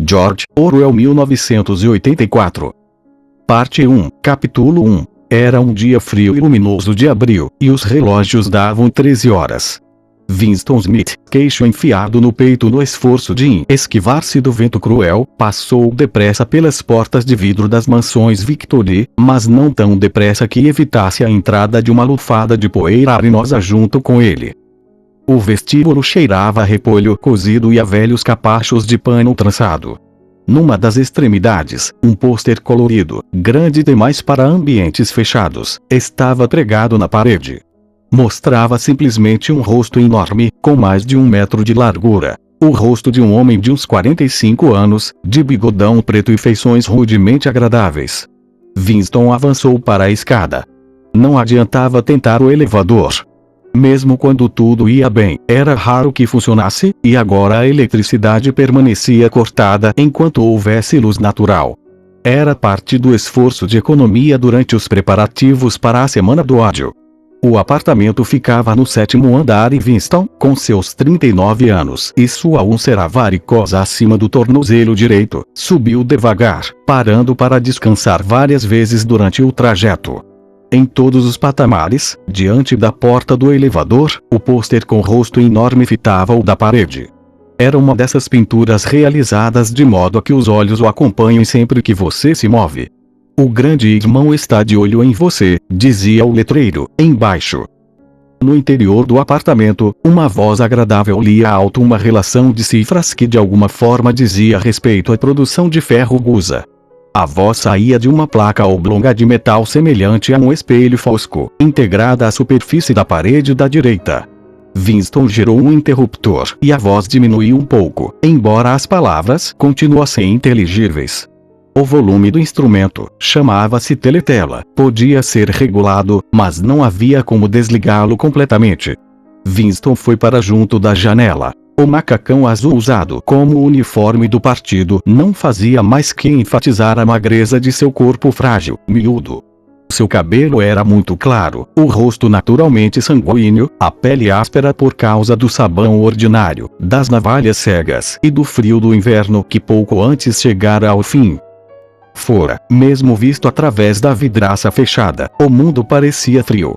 George Orwell 1984. Parte 1, Capítulo 1. Era um dia frio e luminoso de abril, e os relógios davam 13 horas. Winston Smith, queixo enfiado no peito no esforço de esquivar-se do vento cruel, passou depressa pelas portas de vidro das mansões Victory, mas não tão depressa que evitasse a entrada de uma lufada de poeira arenosa junto com ele. O vestíbulo cheirava a repolho cozido e a velhos capachos de pano trançado. Numa das extremidades, um pôster colorido, grande demais para ambientes fechados, estava pregado na parede. Mostrava simplesmente um rosto enorme, com mais de 1 metro de largura. O rosto de um homem de uns 45 anos, de bigodão preto e feições rudemente agradáveis. Winston avançou para a escada. Não adiantava tentar o elevador. Mesmo quando tudo ia bem, era raro que funcionasse, e agora a eletricidade permanecia cortada enquanto houvesse luz natural. Era parte do esforço de economia durante os preparativos para a Semana do Ódio. O apartamento ficava no 7º andar e Winston, com seus 39 anos e sua úlcera varicosa acima do tornozelo direito, subiu devagar, parando para descansar várias vezes durante o trajeto. Em todos os patamares, diante da porta do elevador, o pôster com o rosto enorme fitava-o da parede. Era uma dessas pinturas realizadas de modo a que os olhos o acompanhem sempre que você se move. O grande irmão está de olho em você, dizia o letreiro, embaixo. No interior do apartamento, uma voz agradável lia alto uma relação de cifras que de alguma forma dizia respeito à produção de ferro gusa. A voz saía de uma placa oblonga de metal semelhante a um espelho fosco, integrada à superfície da parede da direita. Winston girou um interruptor e a voz diminuiu um pouco, embora as palavras continuassem inteligíveis. O volume do instrumento, chamava-se teletela, podia ser regulado, mas não havia como desligá-lo completamente. Winston foi para junto da janela. O macacão azul usado como uniforme do partido não fazia mais que enfatizar a magreza de seu corpo frágil, miúdo. Seu cabelo era muito claro, o rosto naturalmente sanguíneo, a pele áspera por causa do sabão ordinário, das navalhas cegas e do frio do inverno que pouco antes chegara ao fim. Fora, mesmo visto através da vidraça fechada, o mundo parecia frio.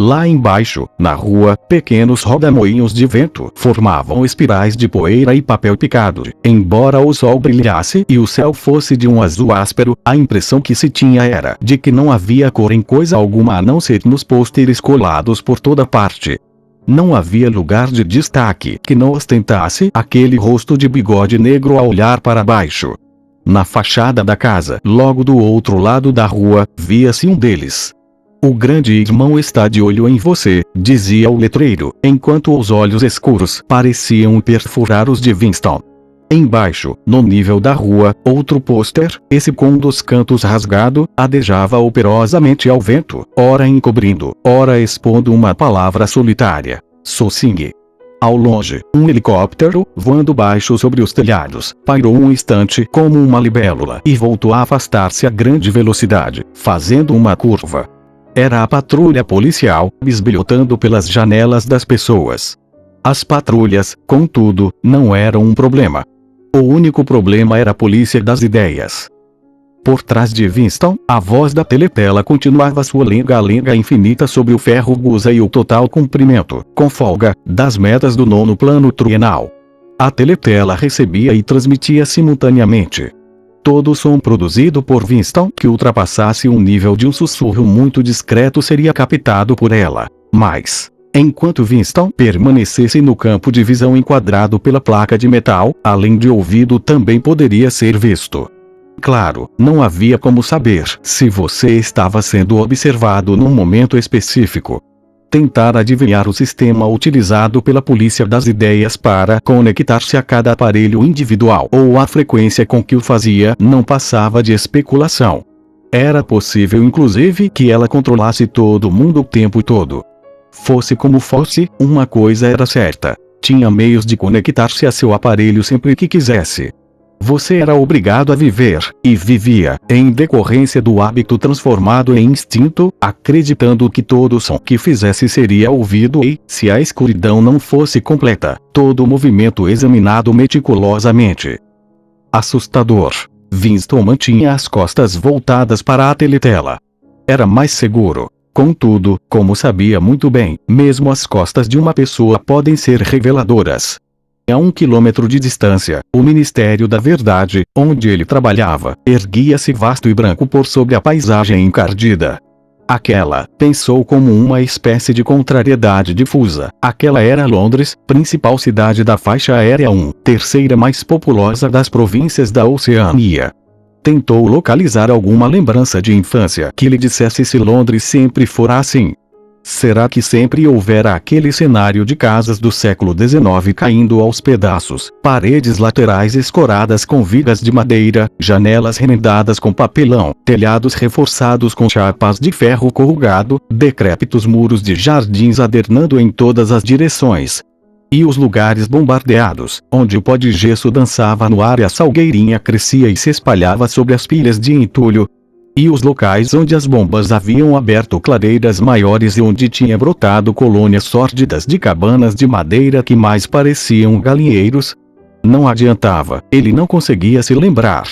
Lá embaixo, na rua, pequenos rodamoinhos de vento formavam espirais de poeira e papel picado. Embora o sol brilhasse e o céu fosse de um azul áspero, a impressão que se tinha era de que não havia cor em coisa alguma a não ser nos pôsteres colados por toda parte. Não havia lugar de destaque que não ostentasse aquele rosto de bigode negro a olhar para baixo. Na fachada da casa, logo do outro lado da rua, via-se um deles. O grande irmão está de olho em você, dizia o letreiro, enquanto os olhos escuros pareciam perfurar os de Winston. Embaixo, no nível da rua, outro pôster, esse com um dos cantos rasgado, adejava operosamente ao vento, ora encobrindo, ora expondo uma palavra solitária: Sossing. Ao longe, um helicóptero, voando baixo sobre os telhados, pairou um instante como uma libélula e voltou a afastar-se a grande velocidade, fazendo uma curva. Era a patrulha policial, bisbilhotando pelas janelas das pessoas. As patrulhas, contudo, não eram um problema. O único problema era a polícia das ideias. Por trás de Winston, a voz da teletela continuava sua lenga-lenga infinita sobre o ferro gusa e o total cumprimento, com folga, das metas do 9º plano trienal. A teletela recebia e transmitia simultaneamente. Todo som produzido por Winston que ultrapassasse um nível de um sussurro muito discreto seria captado por ela. Mas, enquanto Winston permanecesse no campo de visão enquadrado pela placa de metal, além de ouvido também poderia ser visto. Claro, não havia como saber se você estava sendo observado num momento específico. Tentar adivinhar o sistema utilizado pela polícia das ideias para conectar-se a cada aparelho individual ou a frequência com que o fazia não passava de especulação. Era possível inclusive que ela controlasse todo mundo o tempo todo. Fosse como fosse, uma coisa era certa: tinha meios de conectar-se a seu aparelho sempre que quisesse. Você era obrigado a viver, e vivia, em decorrência do hábito transformado em instinto, acreditando que todo som que fizesse seria ouvido e, se a escuridão não fosse completa, todo o movimento examinado meticulosamente. Assustador. Winston mantinha as costas voltadas para a teletela. Era mais seguro. Contudo, como sabia muito bem, mesmo as costas de uma pessoa podem ser reveladoras. A 1 quilômetro de distância, o Ministério da Verdade, onde ele trabalhava, erguia-se vasto e branco por sobre a paisagem encardida. Aquela, pensou como uma espécie de contrariedade difusa, aquela era Londres, principal cidade da faixa aérea 1, terceira mais populosa das províncias da Oceania. Tentou localizar alguma lembrança de infância que lhe dissesse se Londres sempre fora assim. Será que sempre houvera aquele cenário de casas do século XIX caindo aos pedaços, paredes laterais escoradas com vigas de madeira, janelas remendadas com papelão, telhados reforçados com chapas de ferro corrugado, decrépitos muros de jardins adernando em todas as direções? E os lugares bombardeados, onde o pó de gesso dançava no ar e a salgueirinha crescia e se espalhava sobre as pilhas de entulho? E os locais onde as bombas haviam aberto clareiras maiores e onde tinha brotado colônias sórdidas de cabanas de madeira que mais pareciam galinheiros? Não adiantava, ele não conseguia se lembrar.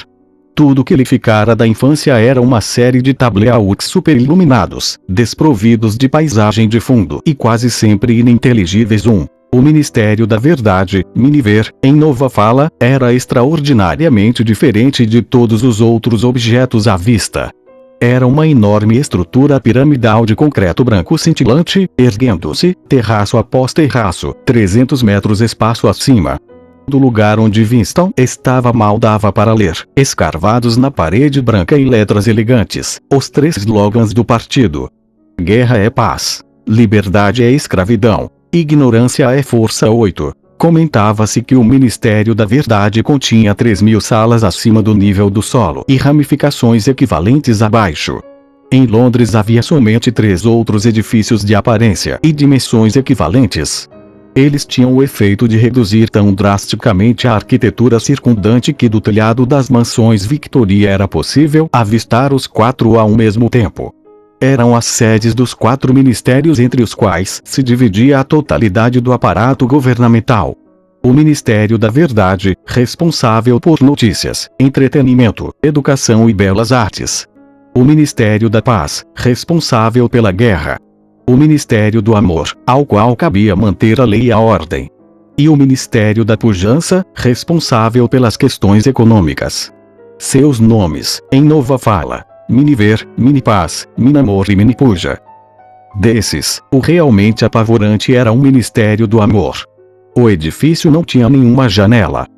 Tudo que lhe ficara da infância era uma série de tableauks superiluminados, desprovidos de paisagem de fundo e quase sempre ininteligíveis. O Ministério da Verdade, Miniver, em Nova Fala, era extraordinariamente diferente de todos os outros objetos à vista. Era uma enorme estrutura piramidal de concreto branco cintilante, erguendo-se, terraço após terraço, 300 metros espaço acima do lugar onde Winston estava mal dava para ler, escarvados na parede branca em letras elegantes, os 3 slogans do partido. Guerra é paz. Liberdade é escravidão. Ignorância é força. 8. Comentava-se que o Ministério da Verdade continha 3.000 salas acima do nível do solo e ramificações equivalentes abaixo. Em Londres havia somente 3 outros edifícios de aparência e dimensões equivalentes. Eles tinham o efeito de reduzir tão drasticamente a arquitetura circundante que do telhado das mansões Victoria era possível avistar os 4 ao mesmo tempo. Eram as sedes dos 4 ministérios entre os quais se dividia a totalidade do aparato governamental. O Ministério da Verdade, responsável por notícias, entretenimento, educação e belas artes. O Ministério da Paz, responsável pela guerra. O Ministério do Amor, ao qual cabia manter a lei e a ordem. E o Ministério da Pujança, responsável pelas questões econômicas. Seus nomes, em Nova Fala: Miniver, Minipaz, Minamor e Minipuja. Desses, o realmente apavorante era o Ministério do Amor. O edifício não tinha nenhuma janela.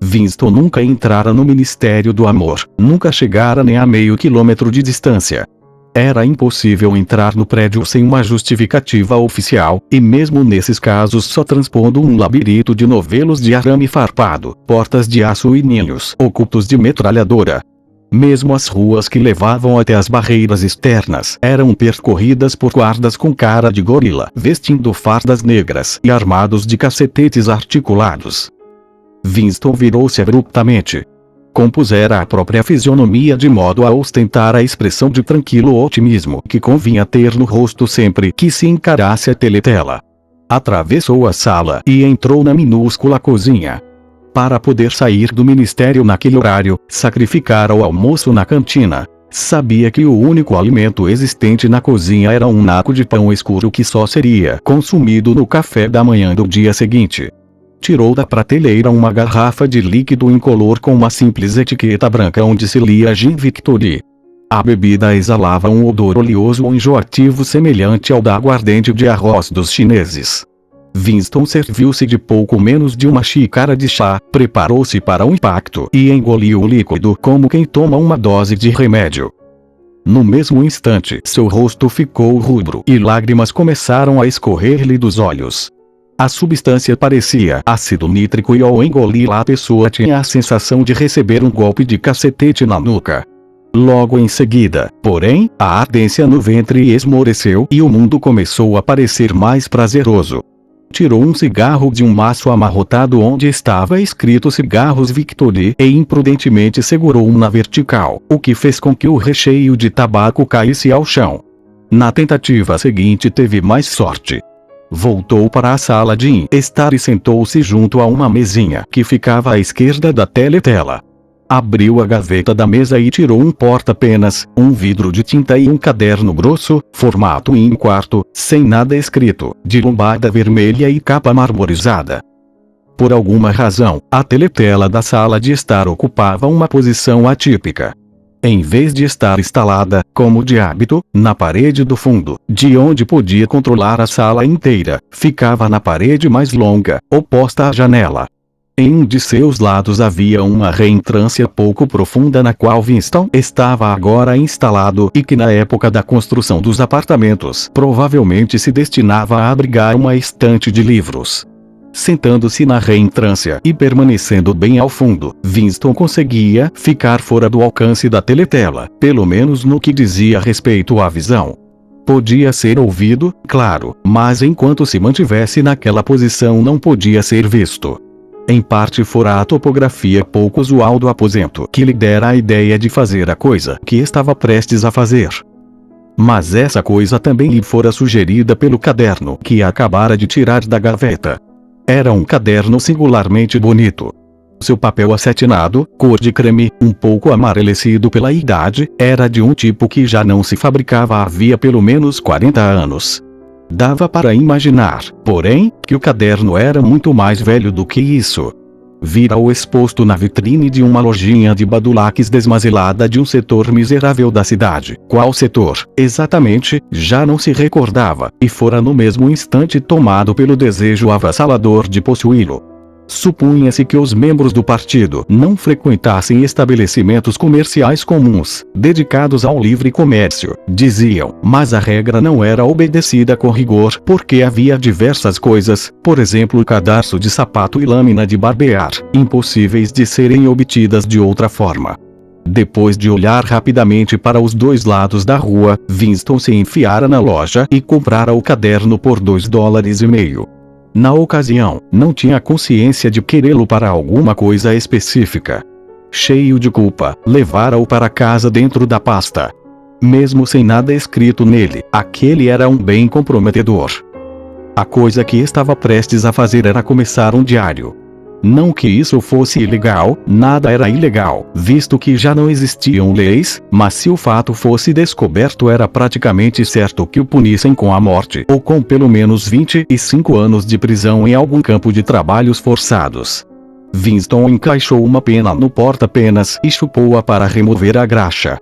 Winston nunca entrara no Ministério do Amor, nunca chegara nem a meio quilômetro de distância. Era impossível entrar no prédio sem uma justificativa oficial, e mesmo nesses casos só transpondo um labirinto de novelos de arame farpado, portas de aço e ninhos ocultos de metralhadora. Mesmo as ruas que levavam até as barreiras externas eram percorridas por guardas com cara de gorila, vestindo fardas negras e armados de cacetetes articulados. Winston virou-se abruptamente. Compusera a própria fisionomia de modo a ostentar a expressão de tranquilo otimismo que convinha ter no rosto sempre que se encarasse a teletela. Atravessou a sala e entrou na minúscula cozinha. Para poder sair do ministério naquele horário, sacrificara o almoço na cantina. Sabia que o único alimento existente na cozinha era um naco de pão escuro que só seria consumido no café da manhã do dia seguinte. Tirou da prateleira uma garrafa de líquido incolor com uma simples etiqueta branca onde se lia Gin Victory. A bebida exalava um odor oleoso enjoativo semelhante ao da aguardente de arroz dos chineses. Winston serviu-se de pouco menos de uma xícara de chá, preparou-se para o impacto e engoliu o líquido como quem toma uma dose de remédio. No mesmo instante, seu rosto ficou rubro e lágrimas começaram a escorrer-lhe dos olhos. A substância parecia ácido nítrico e ao engoli-la a pessoa tinha a sensação de receber um golpe de cacetete na nuca. Logo em seguida, porém, a ardência no ventre esmoreceu e o mundo começou a parecer mais prazeroso. Tirou um cigarro de um maço amarrotado onde estava escrito Cigarros Victory e imprudentemente segurou-o na vertical, o que fez com que o recheio de tabaco caísse ao chão. Na tentativa seguinte teve mais sorte. Voltou para a sala de estar e sentou-se junto a uma mesinha que ficava à esquerda da teletela. Abriu a gaveta da mesa e tirou um porta-penas, um vidro de tinta e um caderno grosso, formato em quarto, sem nada escrito, de lombada vermelha e capa marmorizada. Por alguma razão, a teletela da sala de estar ocupava uma posição atípica. Em vez de estar instalada, como de hábito, na parede do fundo, de onde podia controlar a sala inteira, ficava na parede mais longa, oposta à janela. Em um de seus lados havia uma reentrância pouco profunda na qual Winston estava agora instalado e que na época da construção dos apartamentos provavelmente se destinava a abrigar uma estante de livros. Sentando-se na reentrância e permanecendo bem ao fundo, Winston conseguia ficar fora do alcance da teletela, pelo menos no que dizia respeito à visão. Podia ser ouvido, claro, mas enquanto se mantivesse naquela posição não podia ser visto. Em parte fora a topografia pouco usual do aposento que lhe dera a ideia de fazer a coisa que estava prestes a fazer. Mas essa coisa também lhe fora sugerida pelo caderno que acabara de tirar da gaveta. Era um caderno singularmente bonito. Seu papel acetinado, cor de creme, um pouco amarelecido pela idade, era de um tipo que já não se fabricava havia pelo menos 40 anos. Dava para imaginar, porém, que o caderno era muito mais velho do que isso. Vira-o exposto na vitrine de uma lojinha de badulaques desmazelada de um setor miserável da cidade. Qual setor, exatamente, já não se recordava, e fora no mesmo instante tomado pelo desejo avassalador de possuí-lo. Supunha-se que os membros do partido não frequentassem estabelecimentos comerciais comuns, dedicados ao livre comércio, diziam, mas a regra não era obedecida com rigor porque havia diversas coisas, por exemplo cadarço de sapato e lâmina de barbear, impossíveis de serem obtidas de outra forma. Depois de olhar rapidamente para os dois lados da rua, Winston se enfiara na loja e comprara o caderno por $2,50. Na ocasião, não tinha consciência de querê-lo para alguma coisa específica. Cheio de culpa, levara-o para casa dentro da pasta. Mesmo sem nada escrito nele, aquele era um bem comprometedor. A coisa que estava prestes a fazer era começar um diário. Não que isso fosse ilegal, nada era ilegal, visto que já não existiam leis, mas se o fato fosse descoberto era praticamente certo que o punissem com a morte ou com pelo menos 25 anos de prisão em algum campo de trabalhos forçados. Winston encaixou uma pena no porta-penas e chupou-a para remover a graxa.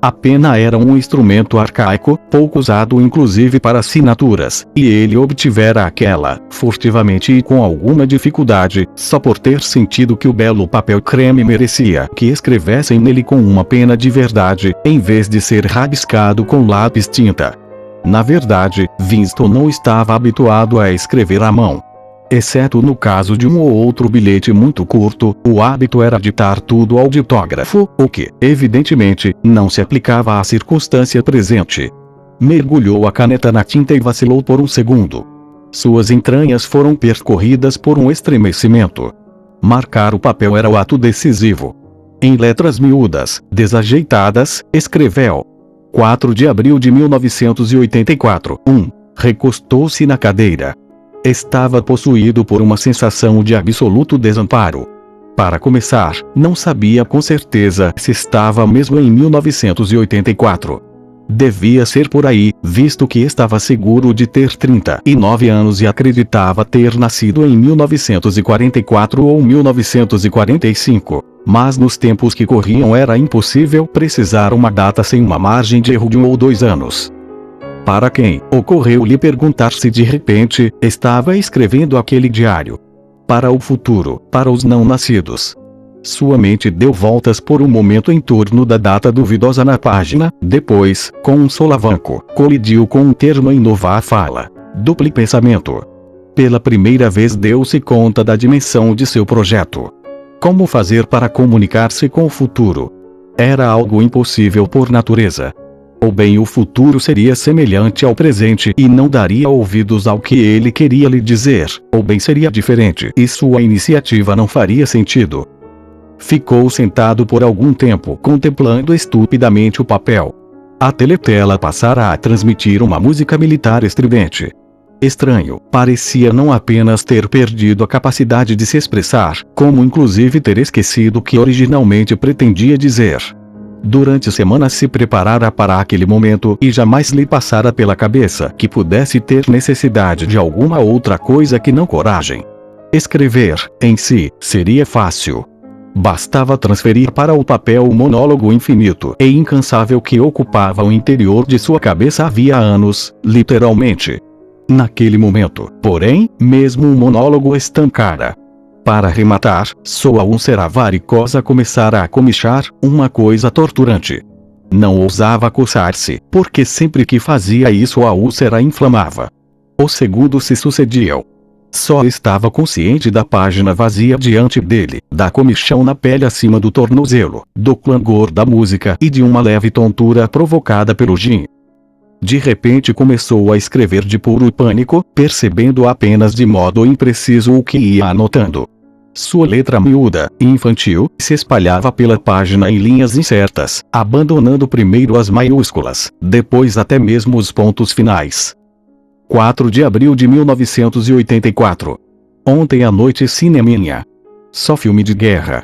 A pena era um instrumento arcaico, pouco usado inclusive para assinaturas, e ele obtivera aquela, furtivamente e com alguma dificuldade, só por ter sentido que o belo papel creme merecia que escrevessem nele com uma pena de verdade, em vez de ser rabiscado com lápis tinta. Na verdade, Winston não estava habituado a escrever à mão. Exceto no caso de um ou outro bilhete muito curto, o hábito era ditar tudo ao ditógrafo, o que, evidentemente, não se aplicava à circunstância presente. Mergulhou a caneta na tinta e vacilou por um segundo. Suas entranhas foram percorridas por um estremecimento. Marcar o papel era o ato decisivo. Em letras miúdas, desajeitadas, escreveu: 4 de abril de 1984. Recostou-se na cadeira. Estava possuído por uma sensação de absoluto desamparo. Para começar, não sabia com certeza se estava mesmo em 1984. Devia ser por aí, visto que estava seguro de ter 39 anos e acreditava ter nascido em 1944 ou 1945. Mas nos tempos que corriam era impossível precisar uma data sem uma margem de erro de 1 ou 2 anos. Para quem, ocorreu-lhe perguntar se de repente, estava escrevendo aquele diário. Para o futuro, para os não nascidos. Sua mente deu voltas por um momento em torno da data duvidosa na página, depois, com um solavanco, colidiu com um termo em nova fala. Duplo pensamento. Pela primeira vez deu-se conta da dimensão de seu projeto. Como fazer para comunicar-se com o futuro? Era algo impossível por natureza. Ou bem o futuro seria semelhante ao presente e não daria ouvidos ao que ele queria lhe dizer, ou bem seria diferente e sua iniciativa não faria sentido. Ficou sentado por algum tempo contemplando estupidamente o papel. A teletela passara a transmitir uma música militar estridente. Estranho, parecia não apenas ter perdido a capacidade de se expressar, como inclusive ter esquecido o que originalmente pretendia dizer. Durante semanas se preparara para aquele momento e jamais lhe passara pela cabeça que pudesse ter necessidade de alguma outra coisa que não coragem. Escrever, em si, seria fácil. Bastava transferir para o papel o monólogo infinito e incansável que ocupava o interior de sua cabeça havia anos, literalmente. Naquele momento, porém, mesmo o monólogo estancara. Para rematar, sua úlcera varicosa começara a comichar, uma coisa torturante. Não ousava coçar-se, porque sempre que fazia isso a úlcera inflamava. Os segundos se sucediam. Só estava consciente da página vazia diante dele, da comichão na pele acima do tornozelo, do clangor da música e de uma leve tontura provocada pelo gin. De repente começou a escrever de puro pânico, percebendo apenas de modo impreciso o que ia anotando. Sua letra miúda e infantil se espalhava pela página em linhas incertas, abandonando primeiro as maiúsculas, depois até mesmo os pontos finais. 4 de abril de 1984. Ontem à noite cineminha. Só filme de guerra.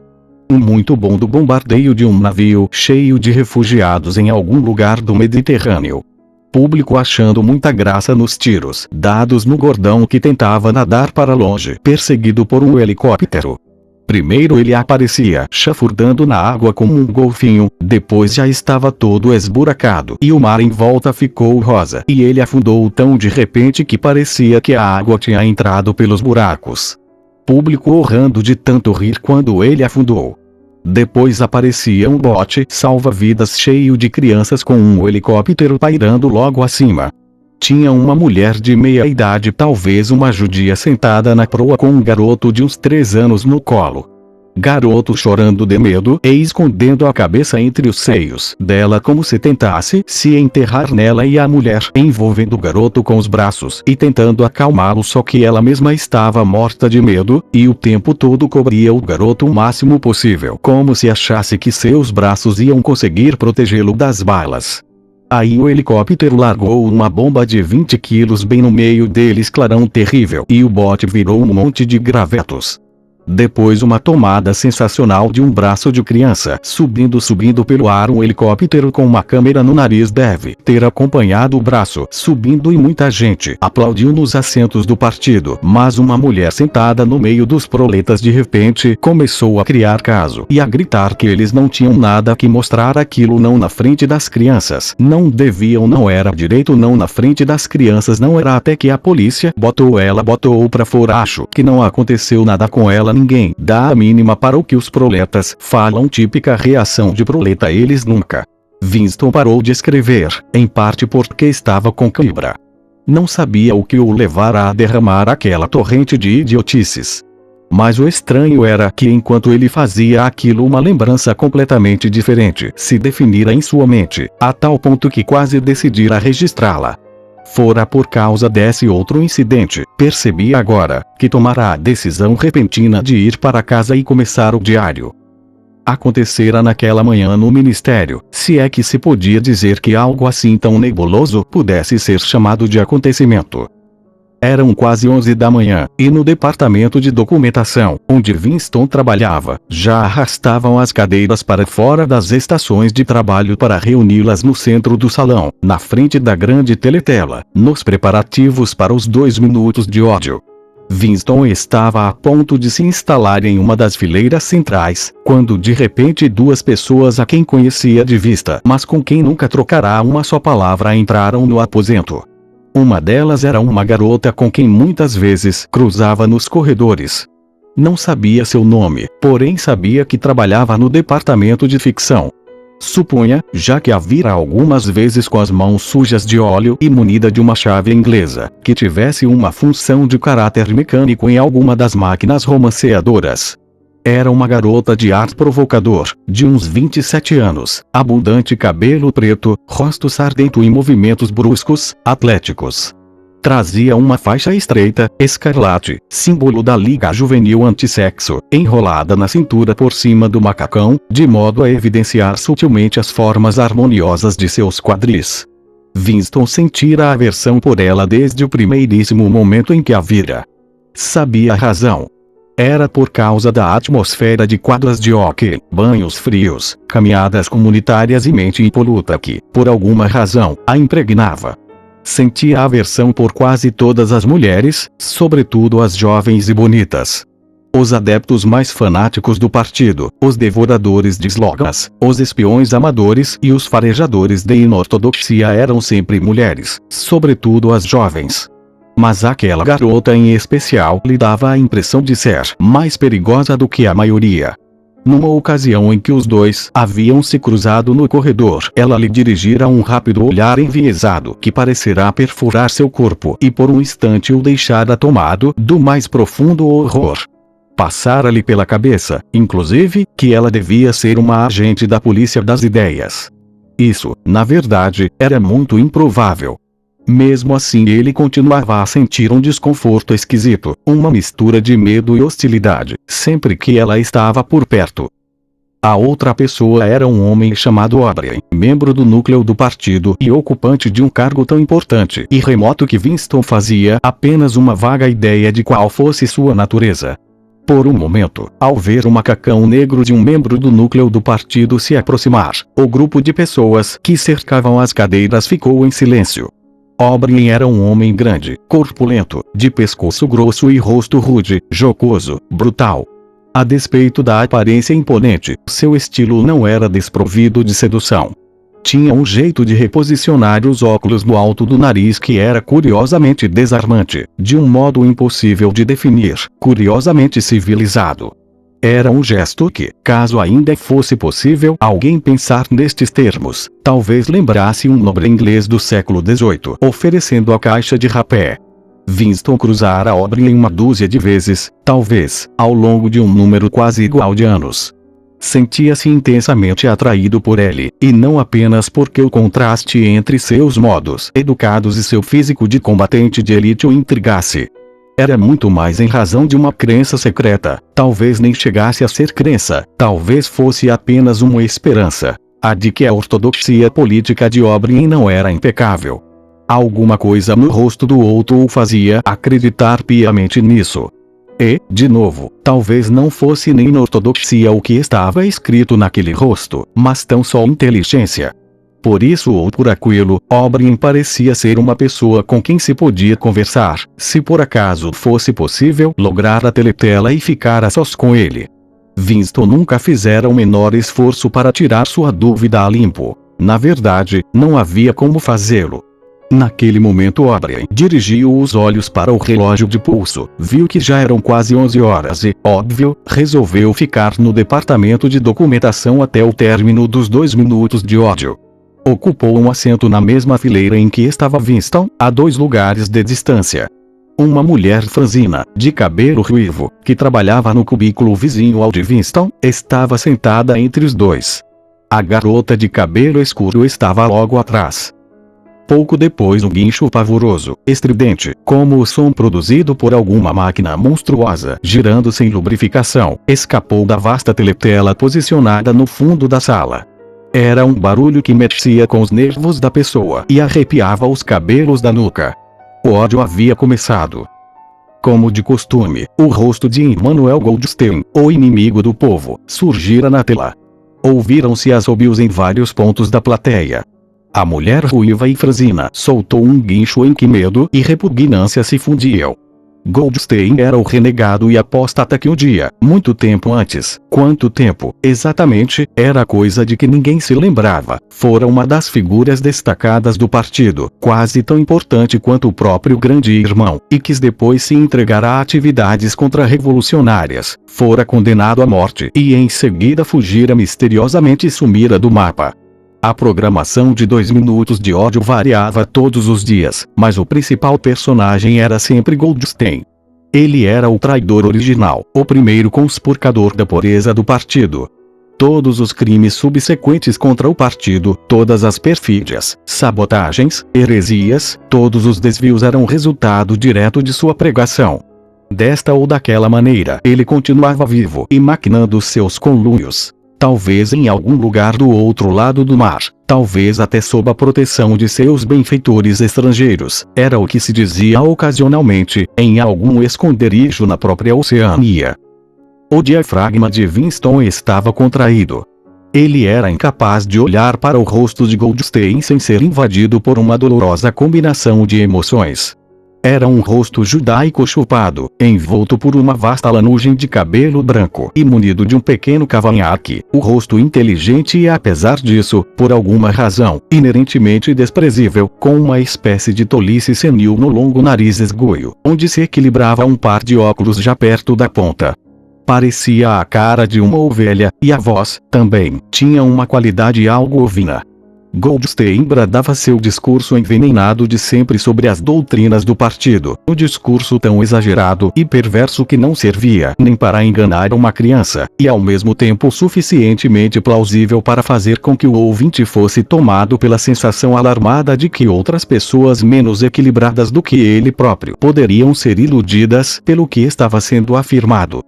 Muito bom do bombardeio de um navio cheio de refugiados em algum lugar do Mediterrâneo. Público achando muita graça nos tiros dados no gordão que tentava nadar para longe, perseguido por um helicóptero. Primeiro ele aparecia chafurdando na água como um golfinho, depois já estava todo esburacado e o mar em volta ficou rosa e ele afundou tão de repente que parecia que a água tinha entrado pelos buracos. Público urrando de tanto rir quando ele afundou. Depois aparecia um bote salva-vidas cheio de crianças com um helicóptero pairando logo acima. Tinha uma mulher de meia idade, talvez uma judia, sentada na proa com um garoto de uns 3 anos no colo. Garoto chorando de medo e escondendo a cabeça entre os seios dela como se tentasse se enterrar nela, e a mulher envolvendo o garoto com os braços e tentando acalmá-lo, só que ela mesma estava morta de medo, e o tempo todo cobria o garoto o máximo possível, como se achasse que seus braços iam conseguir protegê-lo das balas. Aí o helicóptero largou uma bomba de 20 quilos bem no meio deles, clarão terrível, e o bote virou um monte de gravetos. Depois uma tomada sensacional de um braço de criança subindo pelo ar. Um helicóptero com uma câmera no nariz deve ter acompanhado o braço subindo, e muita gente aplaudiu nos assentos do partido. Mas uma mulher sentada no meio dos proletas de repente começou a criar caso e a gritar que eles não tinham nada que mostrar, aquilo não na frente das crianças, não deviam, não era direito, não na frente das crianças, não era, até que a polícia botou pra fora. Acho que não aconteceu nada com ela, ninguém dá a mínima para o que os proletas falam, típica reação de proleta. Eles nunca. Winston parou de escrever, em parte porque estava com cãibra. Não sabia o que o levara a derramar aquela torrente de idiotices. Mas o estranho era que enquanto ele fazia aquilo, uma lembrança completamente diferente se definira em sua mente, a tal ponto que quase decidira registrá-la. Fora por causa desse outro incidente. Percebi agora que tomará a decisão repentina de ir para casa e começar o diário. Acontecera naquela manhã no ministério, se é que se podia dizer que algo assim tão nebuloso pudesse ser chamado de acontecimento. Eram quase 11 da manhã, e no departamento de documentação, onde Winston trabalhava, já arrastavam as cadeiras para fora das estações de trabalho para reuni-las no centro do salão, na frente da grande teletela, nos preparativos para os 2 minutos de ódio. Winston estava a ponto de se instalar em uma das fileiras centrais, quando de repente 2 pessoas a quem conhecia de vista, mas com quem nunca trocará uma só palavra, entraram no aposento. Uma delas era uma garota com quem muitas vezes cruzava nos corredores. Não sabia seu nome, porém sabia que trabalhava no departamento de ficção. Supunha, já que a vira algumas vezes com as mãos sujas de óleo e munida de uma chave inglesa, que tivesse uma função de caráter mecânico em alguma das máquinas romanceadoras. Era uma garota de ar provocador, de uns 27 anos, abundante cabelo preto, rosto sardento e movimentos bruscos, atléticos. Trazia uma faixa estreita, escarlate, símbolo da Liga Juvenil Antissexo, enrolada na cintura por cima do macacão, de modo a evidenciar sutilmente as formas harmoniosas de seus quadris. Winston sentira aversão por ela desde o primeiríssimo momento em que a vira. Sabia a razão. Era por causa da atmosfera de quadras de hóquei, banhos frios, caminhadas comunitárias e mente impoluta que, por alguma razão, a impregnava. Sentia aversão por quase todas as mulheres, sobretudo as jovens e bonitas. Os adeptos mais fanáticos do partido, os devoradores de slogans, os espiões amadores e os farejadores de inortodoxia eram sempre mulheres, sobretudo as jovens. Mas aquela garota em especial lhe dava a impressão de ser mais perigosa do que a maioria. Numa ocasião em que os dois haviam se cruzado no corredor, ela lhe dirigira um rápido olhar enviesado que parecerá perfurar seu corpo e por um instante o deixara tomado do mais profundo horror. Passara-lhe pela cabeça, inclusive, que ela devia ser uma agente da polícia das ideias. Isso, na verdade, era muito improvável. Mesmo assim ele continuava a sentir um desconforto esquisito, uma mistura de medo e hostilidade, sempre que ela estava por perto. A outra pessoa era um homem chamado O'Brien, membro do núcleo do partido e ocupante de um cargo tão importante e remoto que Winston fazia apenas uma vaga ideia de qual fosse sua natureza. Por um momento, ao ver o macacão negro de um membro do núcleo do partido se aproximar, o grupo de pessoas que cercavam as cadeiras ficou em silêncio. O'Brien era um homem grande, corpulento, de pescoço grosso e rosto rude, jocoso, brutal. A despeito da aparência imponente, seu estilo não era desprovido de sedução. Tinha um jeito de reposicionar os óculos no alto do nariz que era curiosamente desarmante, de um modo impossível de definir, curiosamente civilizado. Era um gesto que, caso ainda fosse possível alguém pensar nestes termos, talvez lembrasse um nobre inglês do século XVIII oferecendo a caixa de rapé. Winston cruzara O'Brien uma dúzia de vezes, talvez, ao longo de um número quase igual de anos. Sentia-se intensamente atraído por ele, e não apenas porque o contraste entre seus modos educados e seu físico de combatente de elite o intrigasse. Era muito mais em razão de uma crença secreta, talvez nem chegasse a ser crença, talvez fosse apenas uma esperança, a de que a ortodoxia política de O'Brien não era impecável. Alguma coisa no rosto do outro o fazia acreditar piamente nisso. E, de novo, talvez não fosse nem na ortodoxia o que estava escrito naquele rosto, mas tão só inteligência. Por isso ou por aquilo, O'Brien parecia ser uma pessoa com quem se podia conversar, se por acaso fosse possível lograr a teletela e ficar a sós com ele. Winston nunca fizera o menor esforço para tirar sua dúvida a limpo. Na verdade, não havia como fazê-lo. Naquele momento O'Brien dirigiu os olhos para o relógio de pulso, viu que já eram quase 11 horas e, óbvio, resolveu ficar no departamento de documentação até o término dos 2 minutos de ódio. Ocupou um assento na mesma fileira em que estava Winston, a 2 lugares de distância. Uma mulher franzina, de cabelo ruivo, que trabalhava no cubículo vizinho ao de Winston, estava sentada entre os dois. A garota de cabelo escuro estava logo atrás. Pouco depois um guincho pavoroso, estridente, como o som produzido por alguma máquina monstruosa girando sem lubrificação, escapou da vasta teletela posicionada no fundo da sala. Era um barulho que mexia com os nervos da pessoa e arrepiava os cabelos da nuca. O ódio havia começado. Como de costume, o rosto de Immanuel Goldstein, o inimigo do povo, surgira na tela. Ouviram-se assobios em vários pontos da plateia. A mulher ruiva e franzina soltou um guincho em que medo e repugnância se fundiam. Goldstein era o renegado e apóstata que um dia, muito tempo antes, quanto tempo, exatamente, era coisa de que ninguém se lembrava, fora uma das figuras destacadas do partido, quase tão importante quanto o próprio grande irmão, e que depois se entregara a atividades contra-revolucionárias, fora condenado à morte e em seguida fugira misteriosamente e sumira do mapa. A programação de 2 minutos de ódio variava todos os dias, mas o principal personagem era sempre Goldstein. Ele era o traidor original, o primeiro conspurcador da pureza do partido. Todos os crimes subsequentes contra o partido, todas as perfídias, sabotagens, heresias, todos os desvios eram resultado direto de sua pregação. Desta ou daquela maneira, ele continuava vivo e maquinando seus conluios. Talvez em algum lugar do outro lado do mar, talvez até sob a proteção de seus benfeitores estrangeiros, era o que se dizia ocasionalmente, em algum esconderijo na própria Oceania. O diafragma de Winston estava contraído. Ele era incapaz de olhar para o rosto de Goldstein sem ser invadido por uma dolorosa combinação de emoções. Era um rosto judaico chupado, envolto por uma vasta lanugem de cabelo branco e munido de um pequeno cavanhaque, o rosto inteligente e apesar disso, por alguma razão, inerentemente desprezível, com uma espécie de tolice senil no longo nariz esguio, onde se equilibrava um par de óculos já perto da ponta. Parecia a cara de uma ovelha, e a voz, também, tinha uma qualidade algo ovina. Goldstein bradava seu discurso envenenado de sempre sobre as doutrinas do partido, um discurso tão exagerado e perverso que não servia nem para enganar uma criança, e ao mesmo tempo suficientemente plausível para fazer com que o ouvinte fosse tomado pela sensação alarmada de que outras pessoas menos equilibradas do que ele próprio poderiam ser iludidas pelo que estava sendo afirmado.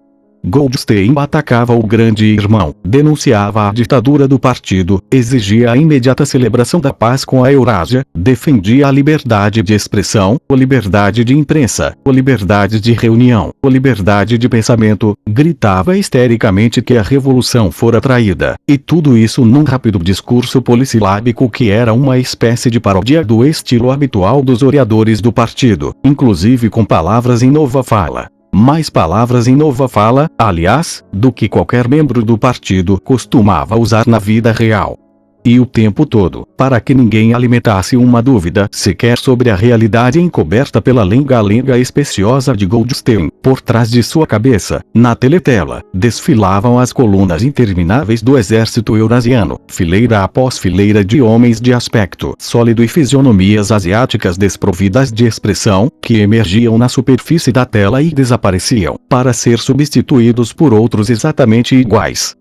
Goldstein atacava o grande irmão, denunciava a ditadura do partido, exigia a imediata celebração da paz com a Eurásia, defendia a liberdade de expressão, a liberdade de imprensa, a liberdade de reunião, a liberdade de pensamento, gritava histericamente que a revolução fora traída, e tudo isso num rápido discurso polissilábico que era uma espécie de paródia do estilo habitual dos oradores do partido, inclusive com palavras em nova fala. Mais palavras em nova fala, aliás, do que qualquer membro do partido costumava usar na vida real. E o tempo todo, para que ninguém alimentasse uma dúvida sequer sobre a realidade encoberta pela lenga-lenga especiosa de Goldstein, por trás de sua cabeça, na teletela, desfilavam as colunas intermináveis do exército eurasiano, fileira após fileira de homens de aspecto sólido e fisionomias asiáticas desprovidas de expressão, que emergiam na superfície da tela e desapareciam, para ser substituídos por outros exatamente iguais.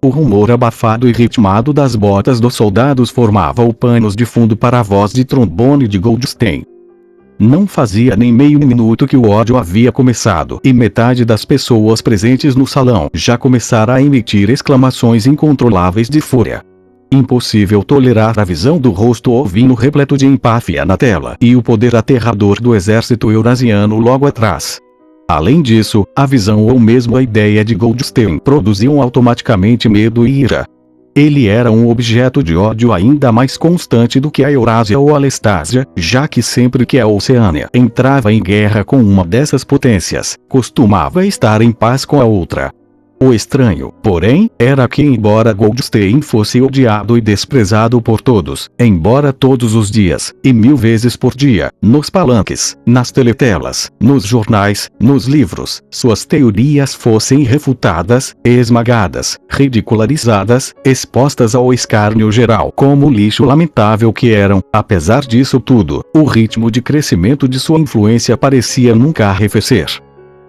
O rumor abafado e ritmado das botas dos soldados formava o panos de fundo para a voz de trombone de Goldstein. Não fazia nem meio minuto que o ódio havia começado e metade das pessoas presentes no salão já começara a emitir exclamações incontroláveis de fúria. Impossível tolerar a visão do rosto ovino repleto de empáfia na tela e o poder aterrador do exército eurasiano logo atrás. Além disso, a visão ou mesmo a ideia de Goldstein produziam automaticamente medo e ira. Ele era um objeto de ódio ainda mais constante do que a Eurásia ou a Lestásia, já que sempre que a Oceânia entrava em guerra com uma dessas potências, costumava estar em paz com a outra. O estranho, porém, era que embora Goldstein fosse odiado e desprezado por todos, embora todos os dias, e 1000 vezes por dia, nos palanques, nas teletelas, nos jornais, nos livros, suas teorias fossem refutadas, esmagadas, ridicularizadas, expostas ao escárnio geral como lixo lamentável que eram, apesar disso tudo, o ritmo de crescimento de sua influência parecia nunca arrefecer.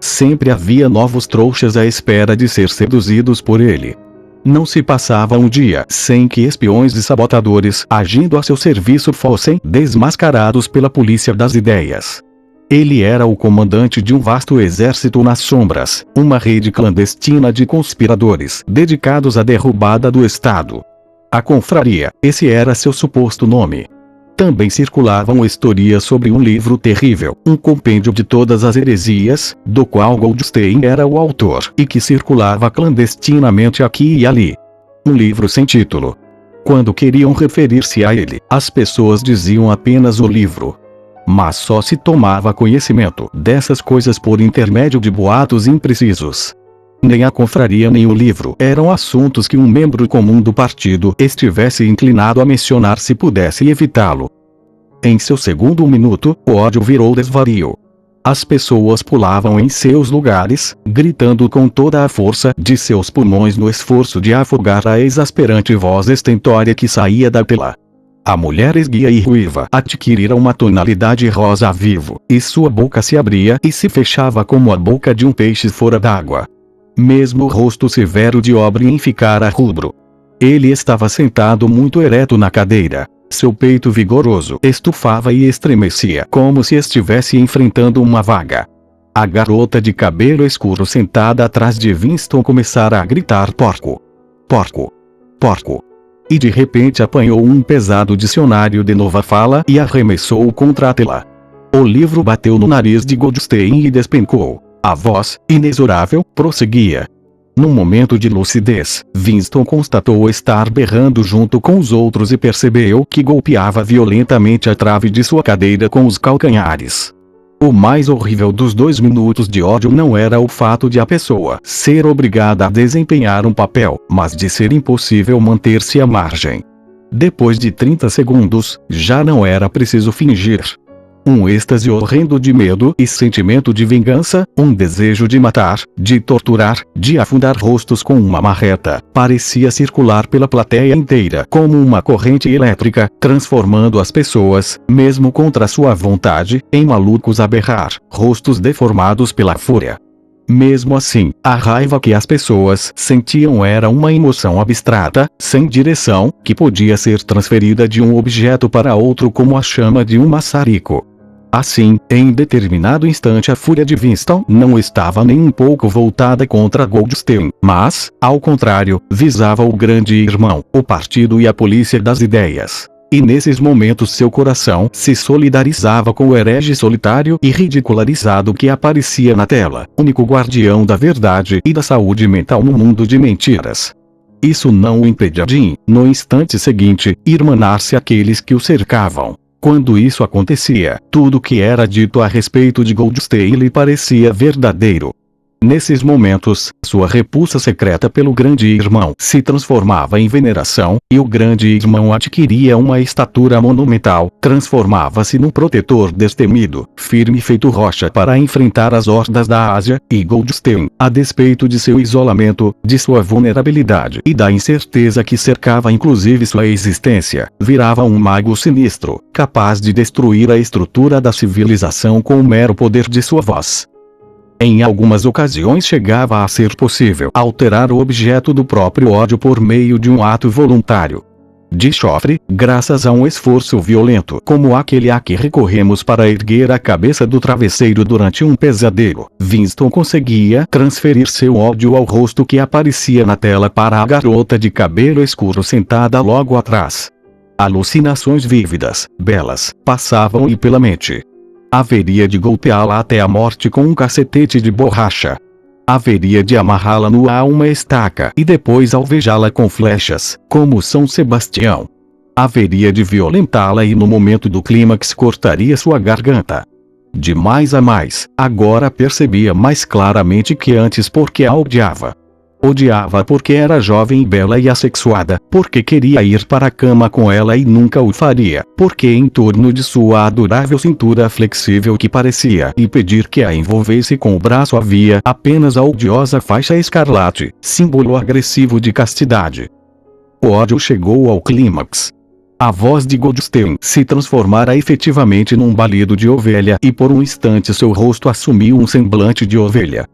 Sempre havia novos trouxas à espera de ser seduzidos por ele. Não se passava um dia sem que espiões e sabotadores agindo a seu serviço fossem desmascarados pela polícia das ideias. Ele era o comandante de um vasto exército nas sombras, uma rede clandestina de conspiradores dedicados à derrubada do Estado. A confraria, esse era seu suposto nome. Também circulavam historias sobre um livro terrível, um compêndio de todas as heresias, do qual Goldstein era o autor e que circulava clandestinamente aqui e ali. Um livro sem título. Quando queriam referir-se a ele, as pessoas diziam apenas o livro. Mas só se tomava conhecimento dessas coisas por intermédio de boatos imprecisos. Nem a confraria nem o livro eram assuntos que um membro comum do partido estivesse inclinado a mencionar se pudesse evitá-lo. Em seu segundo minuto, o ódio virou desvario. As pessoas pulavam em seus lugares, gritando com toda a força de seus pulmões no esforço de afogar a exasperante voz estentória que saía da tela. A mulher esguia e ruiva adquirira uma tonalidade rosa vivo, e sua boca se abria e se fechava como a boca de um peixe fora d'água. Mesmo o rosto severo de O'Brien ficara rubro. Ele estava sentado muito ereto na cadeira. Seu peito vigoroso estufava e estremecia como se estivesse enfrentando uma vaga. A garota de cabelo escuro sentada atrás de Winston começara a gritar: porco! Porco! Porco! e de repente apanhou um pesado dicionário de nova fala e arremessou-o contra Atila. O livro bateu no nariz de Goldstein e despencou. A voz, inexorável, prosseguia. Num momento de lucidez, Winston constatou estar berrando junto com os outros e percebeu que golpeava violentamente a trave de sua cadeira com os calcanhares. O mais horrível dos 2 minutos de ódio não era o fato de a pessoa ser obrigada a desempenhar um papel, mas de ser impossível manter-se à margem. Depois de 30 segundos, já não era preciso fingir. Um êxtase horrendo de medo e sentimento de vingança, um desejo de matar, de torturar, de afundar rostos com uma marreta, parecia circular pela plateia inteira como uma corrente elétrica, transformando as pessoas, mesmo contra sua vontade, em malucos a berrar, rostos deformados pela fúria. Mesmo assim, a raiva que as pessoas sentiam era uma emoção abstrata, sem direção, que podia ser transferida de um objeto para outro como a chama de um maçarico. Assim, em determinado instante a fúria de Winston não estava nem um pouco voltada contra Goldstein, mas, ao contrário, visava o grande irmão, o partido e a polícia das ideias. E nesses momentos seu coração se solidarizava com o herege solitário e ridicularizado que aparecia na tela, único guardião da verdade e da saúde mental no mundo de mentiras. Isso não o impedia de, no instante seguinte, irmanar-se àqueles que o cercavam. Quando isso acontecia, tudo que era dito a respeito de Goldstein lhe parecia verdadeiro. Nesses momentos, sua repulsa secreta pelo grande irmão se transformava em veneração, e o grande irmão adquiria uma estatura monumental, transformava-se num protetor destemido, firme feito rocha para enfrentar as hordas da Ásia, e Goldstein, a despeito de seu isolamento, de sua vulnerabilidade e da incerteza que cercava inclusive sua existência, virava um mago sinistro, capaz de destruir a estrutura da civilização com o mero poder de sua voz. Em algumas ocasiões chegava a ser possível alterar o objeto do próprio ódio por meio de um ato voluntário de chofre, graças a um esforço violento como aquele a que recorremos para erguer a cabeça do travesseiro durante um pesadelo. Winston conseguia transferir seu ódio ao rosto que aparecia na tela para a garota de cabelo escuro sentada logo atrás. Alucinações vívidas, belas, passavam-lhe pela mente. Haveria de golpeá-la até a morte com um cacetete de borracha. Haveria de amarrá-la nua a uma estaca e depois alvejá-la com flechas, como São Sebastião. Haveria de violentá-la e no momento do clímax cortaria sua garganta. De mais a mais, agora percebia mais claramente que antes porque a odiava. Odiava porque era jovem e bela e assexuada, porque queria ir para a cama com ela e nunca o faria, porque em torno de sua adorável cintura flexível que parecia impedir que a envolvesse com o braço havia apenas a odiosa faixa escarlate, símbolo agressivo de castidade. O ódio chegou ao clímax. A voz de Goldstein se transformara efetivamente num balido de ovelha e por um instante seu rosto assumiu um semblante de ovelha.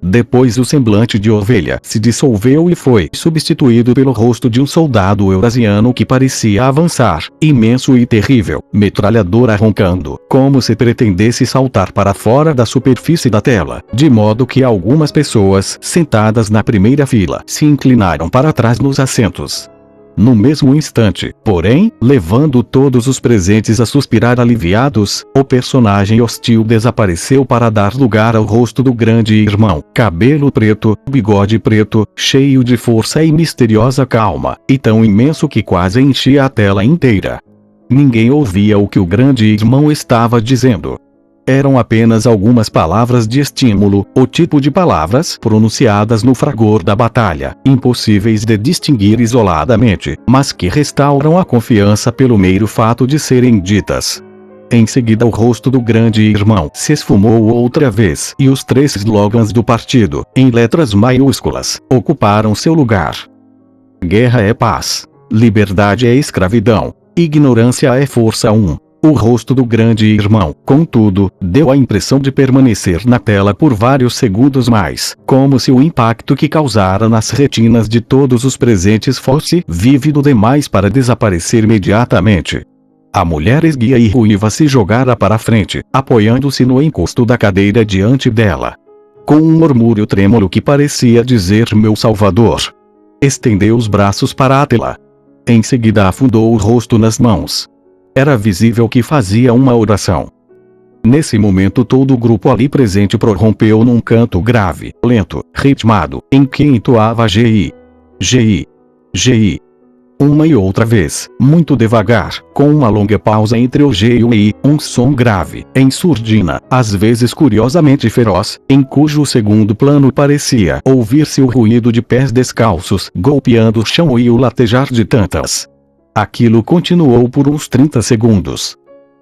Depois o semblante de ovelha se dissolveu e foi substituído pelo rosto de um soldado eurasiano que parecia avançar, imenso e terrível, metralhadora roncando, como se pretendesse saltar para fora da superfície da tela, de modo que algumas pessoas sentadas na primeira fila se inclinaram para trás nos assentos. No mesmo instante, porém, levando todos os presentes a suspirar aliviados, o personagem hostil desapareceu para dar lugar ao rosto do grande irmão, cabelo preto, bigode preto, cheio de força e misteriosa calma, e tão imenso que quase enchia a tela inteira. Ninguém ouvia o que o grande irmão estava dizendo. Eram apenas algumas palavras de estímulo, o tipo de palavras pronunciadas no fragor da batalha, impossíveis de distinguir isoladamente, mas que restauram a confiança pelo mero fato de serem ditas. Em seguida o rosto do grande irmão se esfumou outra vez e os 3 slogans do partido, em letras maiúsculas, ocuparam seu lugar. Guerra é paz. Liberdade é escravidão. Ignorância é força. O rosto do grande irmão, contudo, deu a impressão de permanecer na tela por vários segundos mais, como se o impacto que causara nas retinas de todos os presentes fosse vívido demais para desaparecer imediatamente. A mulher esguia e ruiva se jogara para a frente, apoiando-se no encosto da cadeira diante dela. Com um murmúrio trêmulo que parecia dizer: meu Salvador. Estendeu os braços para Atila. Em seguida afundou o rosto nas mãos. Era visível que fazia uma oração. Nesse momento todo o grupo ali presente prorrompeu num canto grave, lento, ritmado, em que entoava Gi, Gi, Gi. Uma e outra vez, muito devagar, com uma longa pausa entre o G e o I, um som grave, em surdina, às vezes curiosamente feroz, em cujo segundo plano parecia ouvir-se o ruído de pés descalços golpeando o chão e o latejar de tantas. Aquilo continuou por uns 30 segundos.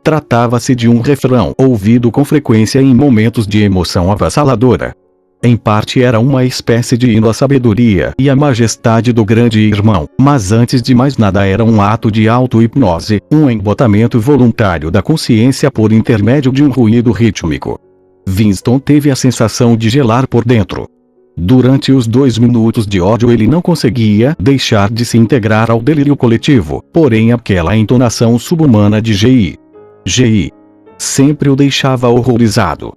Tratava-se de um refrão ouvido com frequência em momentos de emoção avassaladora. Em parte era uma espécie de hino à sabedoria e à majestade do grande irmão, mas antes de mais nada era um ato de auto-hipnose, um embotamento voluntário da consciência por intermédio de um ruído rítmico. Winston teve a sensação de gelar por dentro. Durante os 2 minutos de ódio ele não conseguia deixar de se integrar ao delírio coletivo, porém aquela entonação subhumana de Gi, Gi, sempre o deixava horrorizado.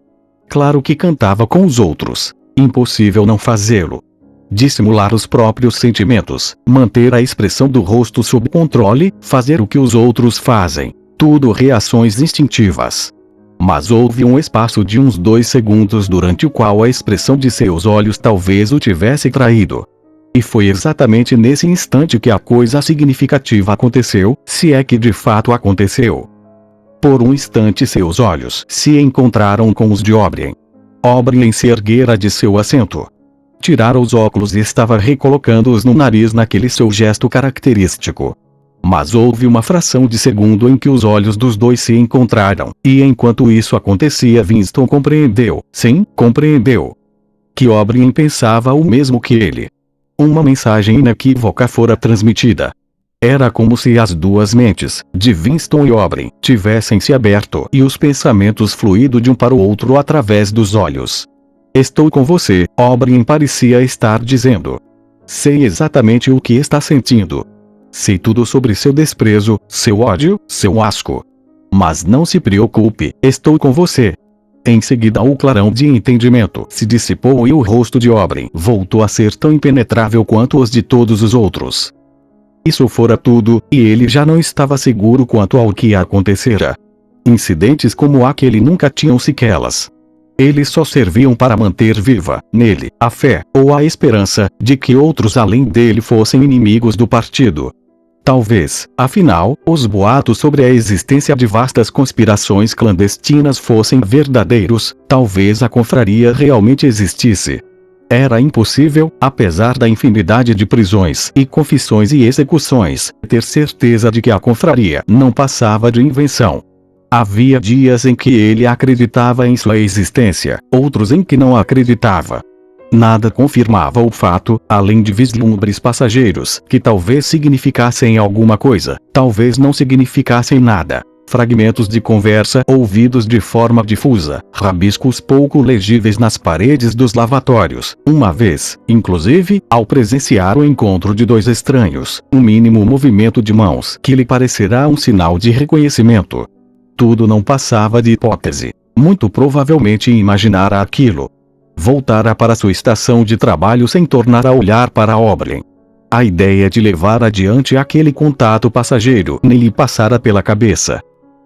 Claro que cantava com os outros. Impossível não fazê-lo. Dissimular os próprios sentimentos, manter a expressão do rosto sob controle, fazer o que os outros fazem. Tudo reações instintivas. Mas houve um espaço de uns 2 segundos durante o qual a expressão de seus olhos talvez o tivesse traído. E foi exatamente nesse instante que a coisa significativa aconteceu, se é que de fato aconteceu. Por um instante seus olhos se encontraram com os de O'Brien. O'Brien se erguera de seu assento. Tirara os óculos e estava recolocando-os no nariz naquele seu gesto característico. Mas houve uma fração de segundo em que os olhos dos dois se encontraram, e enquanto isso acontecia Winston compreendeu, sim, compreendeu, que O'Brien pensava o mesmo que ele. Uma mensagem inequívoca fora transmitida. Era como se as duas mentes, de Winston e O'Brien, tivessem se aberto e os pensamentos fluído de um para o outro através dos olhos. Estou com você, O'Brien parecia estar dizendo. Sei exatamente o que está sentindo. Sei tudo sobre seu desprezo, seu ódio, seu asco. Mas não se preocupe, estou com você. Em seguida o clarão de entendimento se dissipou e o rosto de O'Brien voltou a ser tão impenetrável quanto os de todos os outros. Isso fora tudo, e ele já não estava seguro quanto ao que acontecera. Incidentes como aquele nunca tinham sequelas. Eles só serviam para manter viva, nele, a fé, ou a esperança, de que outros além dele fossem inimigos do partido. Talvez, afinal, os boatos sobre a existência de vastas conspirações clandestinas fossem verdadeiros, talvez a confraria realmente existisse. Era impossível, apesar da infinidade de prisões e confissões e execuções, ter certeza de que a confraria não passava de invenção. Havia dias em que ele acreditava em sua existência, outros em que não acreditava. Nada confirmava o fato, além de vislumbres passageiros, que talvez significassem alguma coisa, talvez não significassem nada. Fragmentos de conversa ouvidos de forma difusa, rabiscos pouco legíveis nas paredes dos lavatórios, uma vez, inclusive, ao presenciar o encontro de 2 estranhos, um mínimo movimento de mãos que lhe parecerá um sinal de reconhecimento. Tudo não passava de hipótese. Muito provavelmente imaginara aquilo. Voltara para sua estação de trabalho sem tornar a olhar para O'Brien. A ideia de levar adiante aquele contato passageiro nem lhe passara pela cabeça.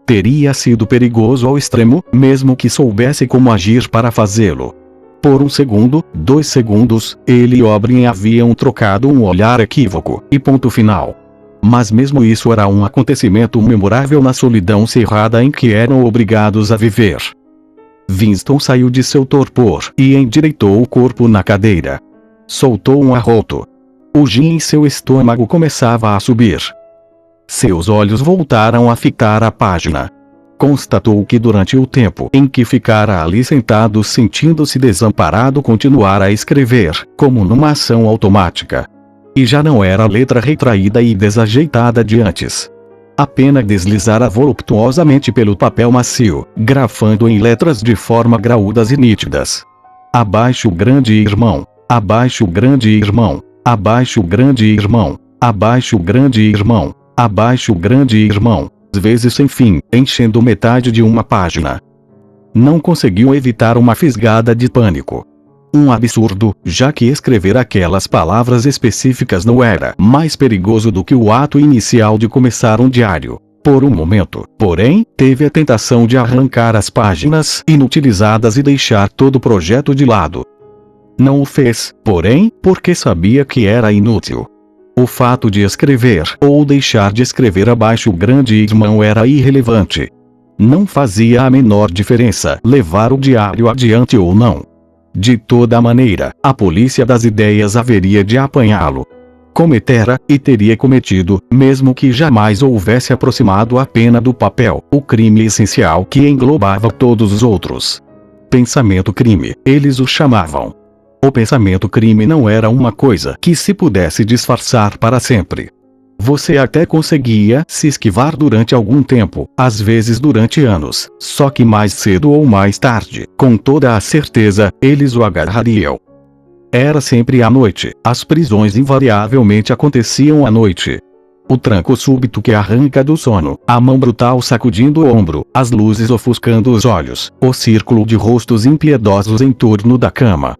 Teria sido perigoso ao extremo, mesmo que soubesse como agir para fazê-lo. Por 1 segundo, 2 segundos, ele e O'Brien haviam trocado um olhar equívoco, e ponto final. Mas mesmo isso era um acontecimento memorável na solidão cerrada em que eram obrigados a viver. Winston saiu de seu torpor e endireitou o corpo na cadeira. Soltou um arroto. O gin em seu estômago começava a subir. Seus olhos voltaram a fitar a página. Constatou que durante o tempo em que ficara ali sentado sentindo-se desamparado continuara a escrever, como numa ação automática. E já não era a letra retraída e desajeitada de antes. A pena deslizara voluptuosamente pelo papel macio, grafando em letras de forma graúdas e nítidas. Abaixo grande irmão, abaixo grande irmão, abaixo grande irmão, abaixo grande irmão, abaixo grande irmão, às vezes sem fim, enchendo metade de uma página. Não conseguiu evitar uma fisgada de pânico. Um absurdo, já que escrever aquelas palavras específicas não era mais perigoso do que o ato inicial de começar um diário. Por um momento, porém, teve a tentação de arrancar as páginas inutilizadas e deixar todo o projeto de lado. Não o fez, porém, porque sabia que era inútil. O fato de escrever ou deixar de escrever abaixo o grande irmão era irrelevante. Não fazia a menor diferença levar o diário adiante ou não. De toda maneira, a polícia das ideias haveria de apanhá-lo. Cometera, e teria cometido, mesmo que jamais houvesse aproximado a pena do papel, o crime essencial que englobava todos os outros. Pensamento-crime, eles o chamavam. O pensamento-crime não era uma coisa que se pudesse disfarçar para sempre. Você até conseguia se esquivar durante algum tempo, às vezes durante anos, só que mais cedo ou mais tarde, com toda a certeza, eles o agarrariam. Era sempre à noite, as prisões invariavelmente aconteciam à noite. O tranco súbito que arranca do sono, a mão brutal sacudindo o ombro, as luzes ofuscando os olhos, o círculo de rostos impiedosos em torno da cama.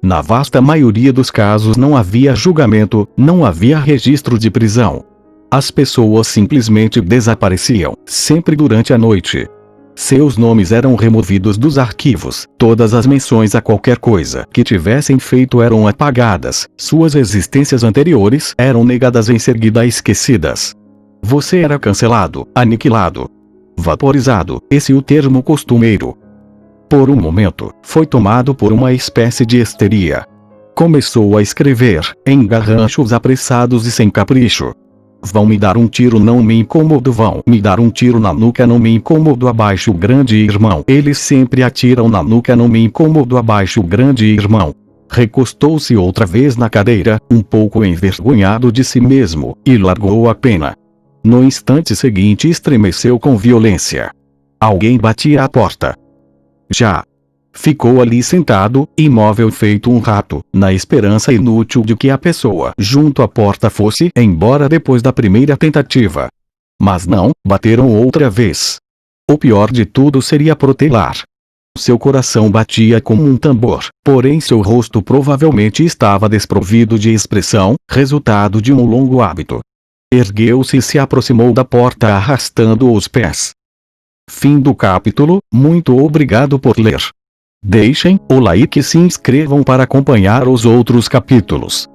Na vasta maioria dos casos não havia julgamento, não havia registro de prisão. As pessoas simplesmente desapareciam, sempre durante a noite. Seus nomes eram removidos dos arquivos, todas as menções a qualquer coisa que tivessem feito eram apagadas, suas existências anteriores eram negadas em seguida esquecidas. Você era cancelado, aniquilado, vaporizado, esse é o termo costumeiro. Por um momento, foi tomado por uma espécie de histeria. Começou a escrever, em garranchos apressados e sem capricho. Vão me dar um tiro, não me incomodo, vão me dar um tiro na nuca, não me incomodo, abaixo o grande irmão. Eles sempre atiram na nuca, não me incomodo, abaixo o grande irmão. Recostou-se outra vez na cadeira, um pouco envergonhado de si mesmo, e largou a pena. No instante seguinte estremeceu com violência. Alguém batia à porta. Já. Ficou ali sentado, imóvel feito um rato, na esperança inútil de que a pessoa junto à porta fosse embora depois da primeira tentativa. Mas não, bateram outra vez. O pior de tudo seria protelar. Seu coração batia como um tambor, porém seu rosto provavelmente estava desprovido de expressão, resultado de um longo hábito. Ergueu-se e se aproximou da porta arrastando os pés. Fim do capítulo. Muito obrigado por ler. Deixem o like e se inscrevam para acompanhar os outros capítulos.